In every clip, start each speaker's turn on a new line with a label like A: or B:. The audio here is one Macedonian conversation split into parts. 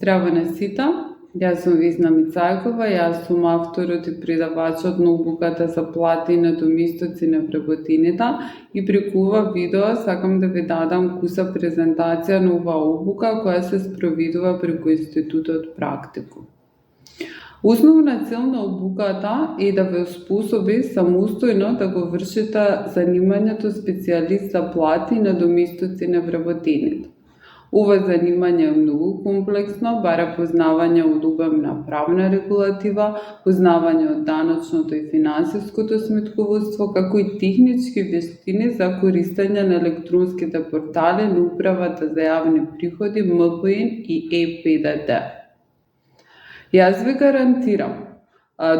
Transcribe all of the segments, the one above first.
A: Здраво на сите, јас сум Весна Мицајкова, јас сум авторот и предавачот на обуката за плати и недомистоци на вработените и преку ова видео сакам да ви дадам куса презентација на оваа обука која се спроведува преку Институтот Практикум. Основна цел на обуката е да ве способи самостојно да го вршите занимањето специјалист за плати и недомистоци на вработените. Ова занимање е многу комплексно, бара познавање од обемна правна регулатива, познавање од даночното и финансиското сметководство, како и технички вештини за користење на електронските портали на Управата за јавни приходи МПИН и ЕПДД. Јас ви гарантирам,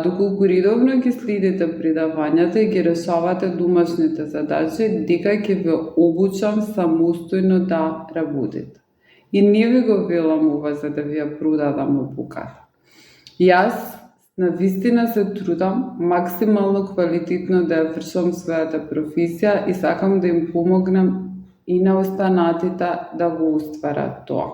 A: доколку редовно ги следите предавањата и ги решавате домашните задачи, дека ќе ве обучам самостојно да работите. И не ви го велам ова за да ви ја продадам обуката. Јас навистина се трудам максимално квалитетно да ја вршам својата професија и сакам да им помогнам и на останатите да го остварат тоа.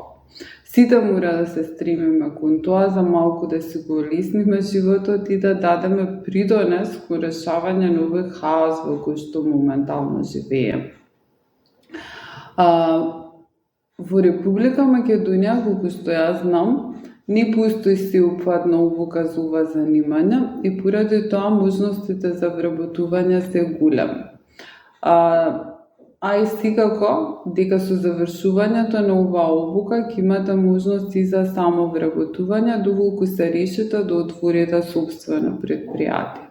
A: Сите мора да се стремиме кон тоа за малку да си го олесниме животот и да дадеме придонес кон решавање на овој хаос во кој што моментално живееме. Во Република Македонија, колку што јас знам, не постои сеопфатна обука за ова занимање и поради тоа можностите за вработување се големи. А и секако, дека со завршувањето на оваа обука ќе имате можност и за само вработување, доколку се решите да отворите сопствено предпријатие.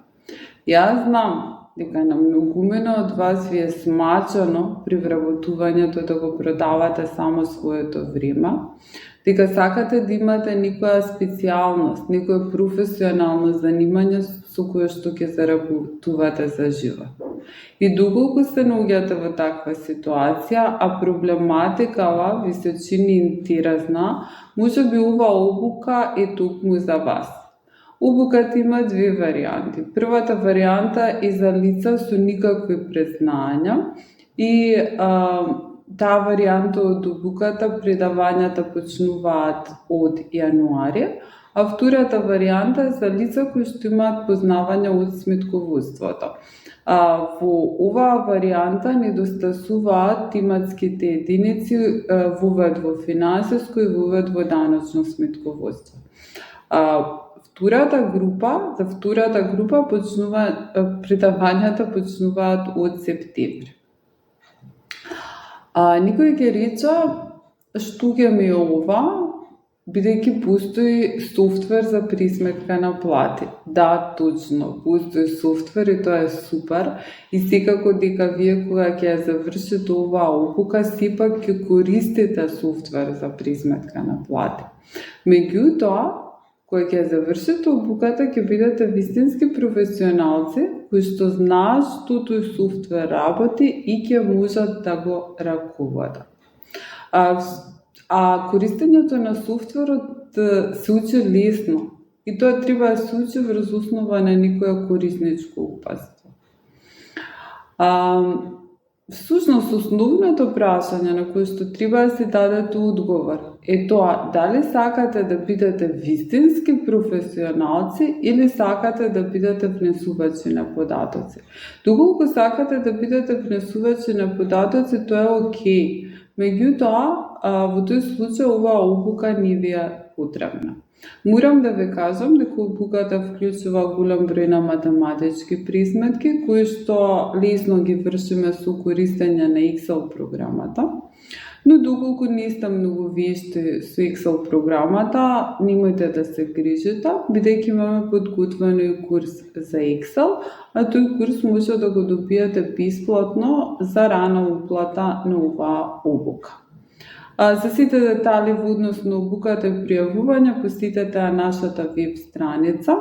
A: Јас знам дека на многумина од вас ви е смачено при вработувањето да го продавате само своето време, дека сакате да имате некоја специјалност, некоја професионално занимање со кое што ќе заработувате за живот. И доколку се наоѓате во таква ситуација, а проблематикава ви се чини интересна, можеби оваа обука е токму за вас. Обуката има две варијанти. Првата варијанта е за лица со никакви признања и таа варијанта од обуката предавањата почнуваат од јануари, а втората варијанта е за лица кои што имаат познавање од сметководството. Во оваа варијанта недостасуваат тематските единици вовед во финансиско и вовед во даночно сметководство. За втората група предавањата почнуваат од септември. Никој ќе рече што ќе ми е ова, бидејќи постои софтвер за присметка на плати. Да, точно, постои софтвер и тоа е супер и секако дека вие кога ќе ја завршите оваа обука, сепак ќе користите софтвер за присметка на плати. Меѓутоа, кога ќе завршите обуката, ќе бидете вистински професионалци кои што знаат што тој софтвер работи и ќе можат да го раководат. Користењето на софтверот се учи лесно и тоа треба да се учи врз основа на некоја корисничко упатство. Всушност, основното прашање на кое што треба да си дадете одговор е тоа дали сакате да бидете вистински професионалци или сакате да бидете внесувачи на податоци. Доколку сакате да бидете внесувачи на податоци, тоа е окей. Меѓутоа, во тој случај оваа обука не ви е потребна. Морам да ви кажам дека обуката вклучува голем број на математички присметки, кои што лесно ги вршиме со користење на Excel програмата. Но доколку не сте многу вешти со Excel програмата, немојте да се грижите, бидејќи имаме подготвено и курс за Excel, а тој курс може да го добиете бесплатно за рана уплата на оваа обука. За сите детали во однос на обуката и пријавување, посетете нашата веб страница